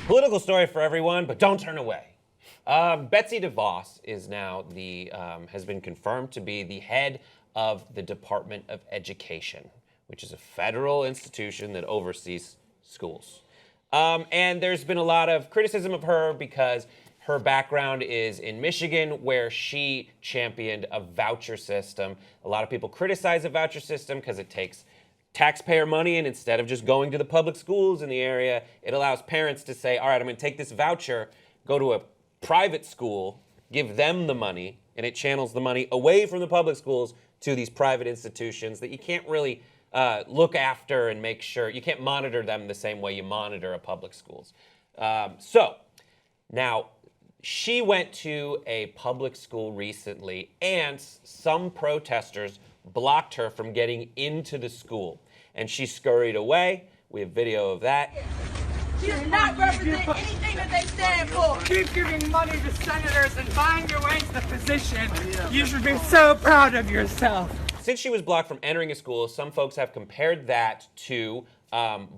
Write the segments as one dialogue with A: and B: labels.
A: Political story for everyone, but don't turn away. Betsy DeVos is now has been confirmed to be the head of the Department of Education, which is a federal institution that oversees schools. And there's been a lot of criticism of her because her background is in Michigan, where she championed a voucher system. A lot of people criticize the voucher system because it takes taxpayer money, and instead of just going to the public schools in the area, it allows parents to say, all right, I'm going to take this voucher, go to a private school, give them the money, and it channels the money away from the public schools to these private institutions that you can't really look after and make sure. You can't monitor them the same way you monitor a public schools. So now she went to a public school recently, and some protesters blocked her from getting into the school, and she scurried away. We have video of that.
B: She does not represent anything that they stand for.
C: Keep giving money to senators and buying your way to the position. You should be so proud of yourself.
A: Since she was blocked from entering a school, some folks have compared that to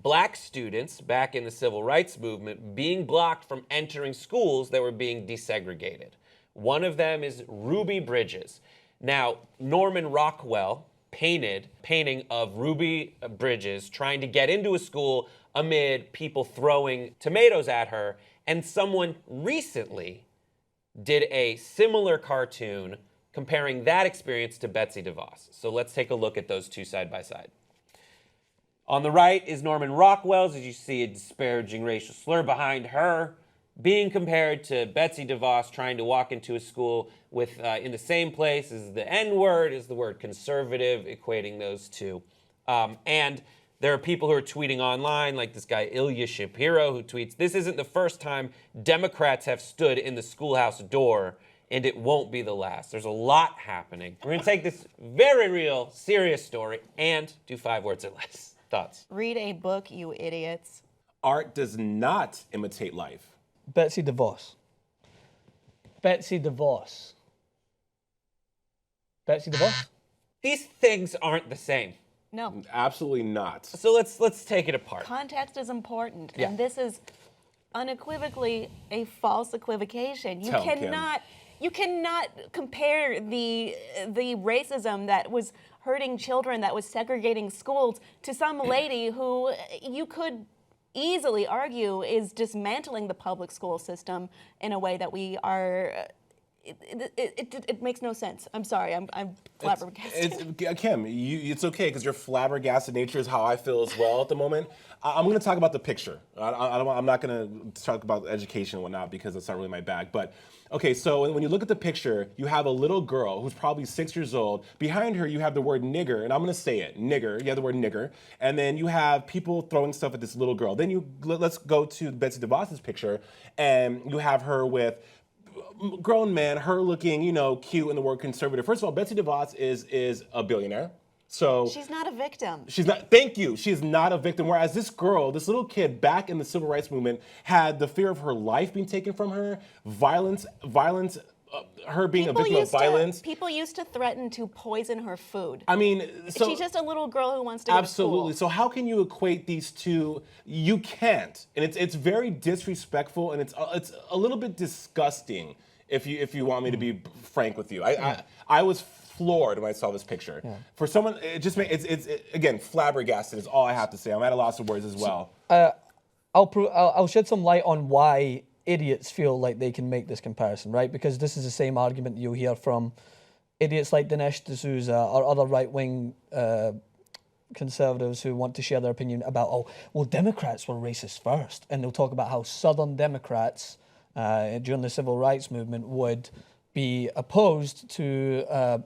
A: black students back in the civil rights movement being blocked from entering schools that were being desegregated. One of them is Ruby Bridges. Now, Norman Rockwell painting of Ruby Bridges trying to get into a school amid people throwing tomatoes at her, and someone recently did a similar cartoon comparing that experience to Betsy DeVos. So let's take a look at those two side by side. On the right is Norman Rockwell's, as you see a disparaging racial slur behind her, being compared to Betsy DeVos trying to walk into a school with, in the same place as the N-word, is the word conservative, equating those two. And there are people who are tweeting online, like this guy Ilya Shapiro, who tweets, "This isn't the first time Democrats have stood in the schoolhouse door, and it won't be the last." There's a lot happening. We're going to take this very real, serious story and do 5 words or less. Thoughts?
D: Read a book, you idiots.
E: Art does not imitate life.
F: Betsy DeVos. Betsy DeVos. Betsy DeVos?
A: These things aren't the same.
D: No.
E: Absolutely not.
A: So let's take it apart.
D: Context is important,
A: Yeah.
D: and this is unequivocally a false equivocation. You
E: Tell Kim.
D: cannot compare the racism that was hurting children, that was segregating schools, to some lady who you could easily argue is dismantling the public school system in a way that we are. It makes no sense. I'm sorry. I'm flabbergasted.
E: Kim, it's okay because your flabbergasted nature is how I feel as well at the moment. I'm going to talk about the picture. I'm not going to talk about education and whatnot because that's not really my bag. But okay, so when you look at the picture, you have a little girl who's probably 6 years old. Behind her, you have the word nigger, and I'm going to say it, nigger. You have the word nigger, and then you have people throwing stuff at this little girl. Then let's go to Betsy DeVos's picture, and you have her with grown man, her looking, cute, and the word conservative. First of all, Betsy DeVos is a billionaire. So
D: She's not a victim.
E: she's not. Thank you. She is not a victim. Whereas this girl, this little kid, back in the civil rights movement, had the fear of her life being taken from her, violence, her being a victim of violence.
D: People used to threaten to poison her food.
E: I mean, so
D: She's just a little girl who wants to go to school.
E: absolutely. So how can you equate these two? You can't, and it's very disrespectful, and it's a little bit disgusting. If you want me to be frank with you, I was floored when I saw this picture. Yeah. For someone, it just makes it's again flabbergasted is all I have to say. I'm at a loss of words as well.
F: I'll shed some light on why idiots feel like they can make this comparison, right? Because this is the same argument you'll hear from idiots like Dinesh D'Souza or other right-wing conservatives who want to share their opinion about, Democrats were racist first. And they'll talk about how Southern Democrats during the civil rights movement would be opposed to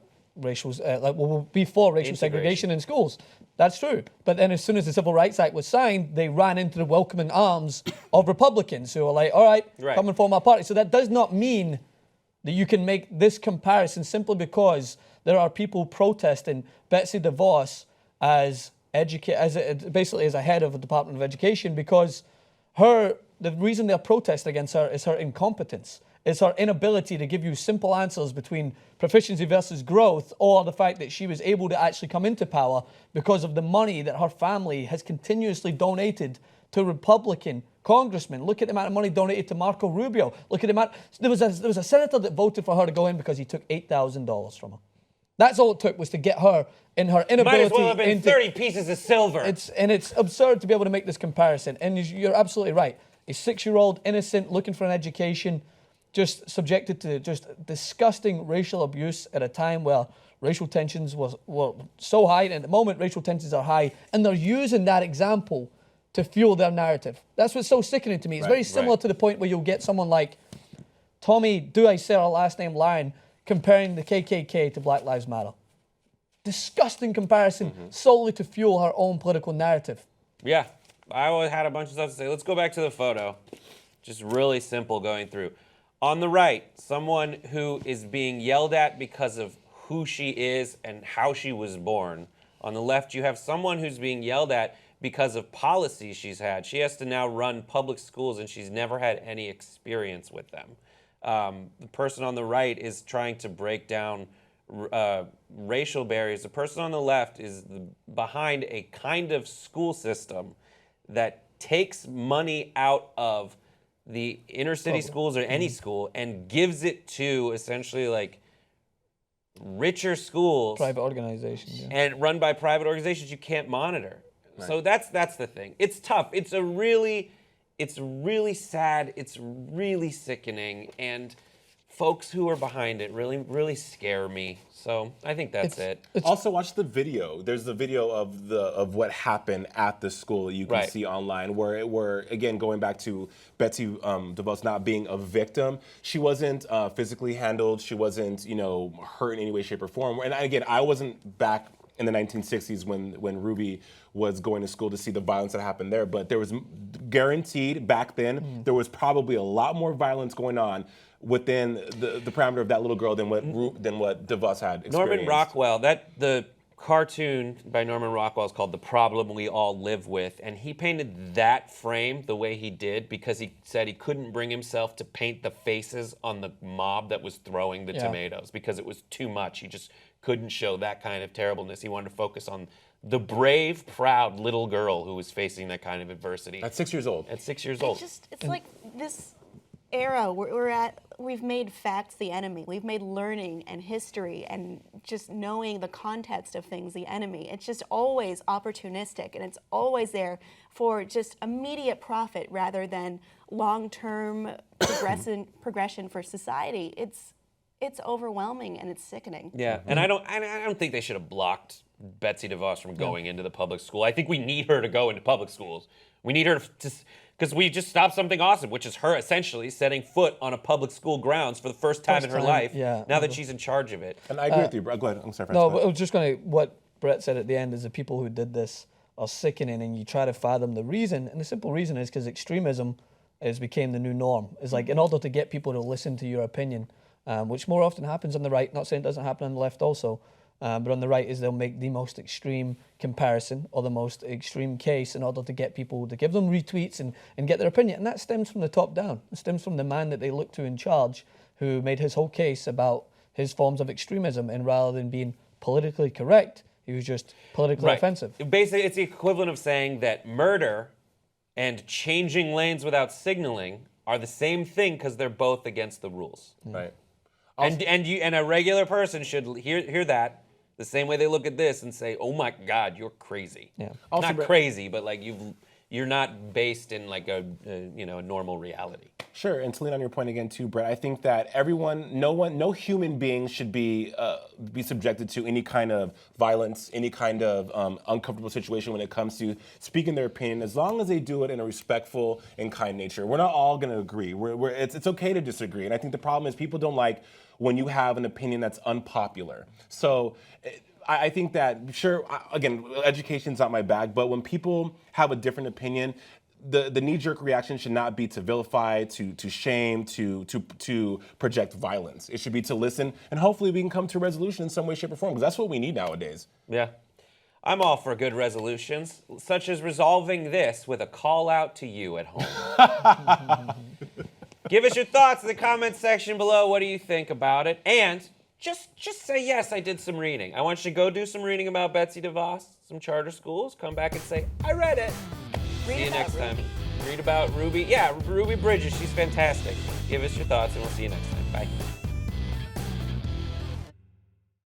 F: be for racial segregation in schools. That's true. But then as soon as the Civil Rights Act was signed, they ran into the welcoming arms of Republicans who were like, all right, come and form our party. So that does not mean that you can make this comparison simply because there are people protesting Betsy DeVos basically as a head of the Department of Education because the reason they're protesting against her is her incompetence. It's her inability to give you simple answers between proficiency versus growth, or the fact that she was able to actually come into power because of the money that her family has continuously donated to Republican congressmen. Look at the amount of money donated to Marco Rubio. Look at the amount. There was a senator that voted for her to go in because he took $8,000 from her. That's all it took, was to get her in her inability.
A: Might as well have been 30 pieces of silver.
F: It's absurd to be able to make this comparison. And you're absolutely right. A 6-year-old, innocent, looking for an education, just subjected to just disgusting racial abuse at a time where racial tensions were so high. And at the moment, racial tensions are high. And they're using that example to fuel their narrative. That's what's so sickening to me. It's very similar to the point where you'll get someone like Tommy, do I say our last name, Lyon, comparing the KKK to Black Lives Matter. Disgusting comparison solely to fuel her own political narrative.
A: Yeah, I always had a bunch of stuff to say. Let's go back to the photo. Just really simple going through. On the right, someone who is being yelled at because of who she is and how she was born. On the left, you have someone who's being yelled at because of policies she's had. She has to now run public schools and she's never had any experience with them. The person on the right is trying to break down racial barriers. The person on the left is behind a kind of school system that takes money out of the inner city schools or any school and gives it to essentially like richer schools.
F: Private organizations. Yeah.
A: And run by private organizations you can't monitor. Right. So that's the thing. It's tough. It's really sad. It's really sickening. And folks who are behind it really scare me. So I think that's it.
E: Also, watch the video. There's the video of what happened at the school that you can see online, where again, going back to Betsy DeVos not being a victim, she wasn't physically handled. She wasn't, hurt in any way, shape, or form. And again, I wasn't back in the 1960s when Ruby was going to school to see the violence that happened there, but there was guaranteed back then there was probably a lot more violence going on within the parameter of that little girl than what DeVos had experienced.
A: Norman Rockwell, the cartoon by Norman Rockwell is called The Problem We All Live With, and he painted that frame the way he did because he said he couldn't bring himself to paint the faces on the mob that was throwing the tomatoes because it was too much. He just couldn't show that kind of terribleness. He wanted to focus on the brave, proud little girl who was facing that kind of adversity.
E: At 6 years old.
A: At 6 years old.
D: It's like this era we've made facts the enemy. We've made learning and history and just knowing the context of things the enemy. It's just always opportunistic, and it's always there for just immediate profit rather than long-term progression for society. It's overwhelming and it's sickening.
A: Yeah, and I don't think they should have blocked Betsy DeVos from going into the public school. I think we need her to go into public schools. We need her to, because we just stopped something awesome, which is her essentially setting foot on a public school grounds for the first time in her life.
F: Yeah.
A: Now that she's in charge of it.
E: And I agree with you. Go ahead. I'm sorry.
F: No, but I was just going to, what Brett said at the end is the people who did this are sickening, and you try to fathom the reason, and the simple reason is because extremism became the new norm. It's like in order to get people to listen to your opinion, which more often happens on the right, not saying it doesn't happen on the left also, but on the right is they'll make the most extreme comparison or the most extreme case in order to get people to give them retweets and get their opinion. And that stems from the top down. It stems from the man that they look to in charge who made his whole case about his forms of extremism, and rather than being politically correct, he was just politically offensive.
A: Basically, it's the equivalent of saying that murder and changing lanes without signaling are the same thing because they're both against the rules.
E: Right.
A: And a regular person should hear that the same way they look at this and say, "Oh my God, you're crazy." Yeah. Also, not crazy, but like you're not based in like a normal reality.
E: Sure, and to lean on your point again too, Brett, I think that no human being should be subjected to any kind of violence, any kind of uncomfortable situation when it comes to speaking their opinion, as long as they do it in a respectful and kind nature. We're not all going to agree. It's okay to disagree, and I think the problem is people don't like when you have an opinion that's unpopular. So I think that, sure, again, education's not my bag, but when people have a different opinion, the knee-jerk reaction should not be to vilify, to shame, to project violence. It should be to listen, and hopefully we can come to a resolution in some way, shape, or form, because that's what we need nowadays.
A: Yeah. I'm all for good resolutions, such as resolving this with a call out to you at home. Give us your thoughts in the comments section below. What do you think about it? And just say, yes, I did some reading. I want you to go do some reading about Betsy DeVos, some charter schools. Come back and say, I read it. See you
D: about
A: next time.
D: Ruby.
A: Read about Ruby. Yeah, Ruby Bridges. She's fantastic. Give us your thoughts, and we'll see you next time. Bye.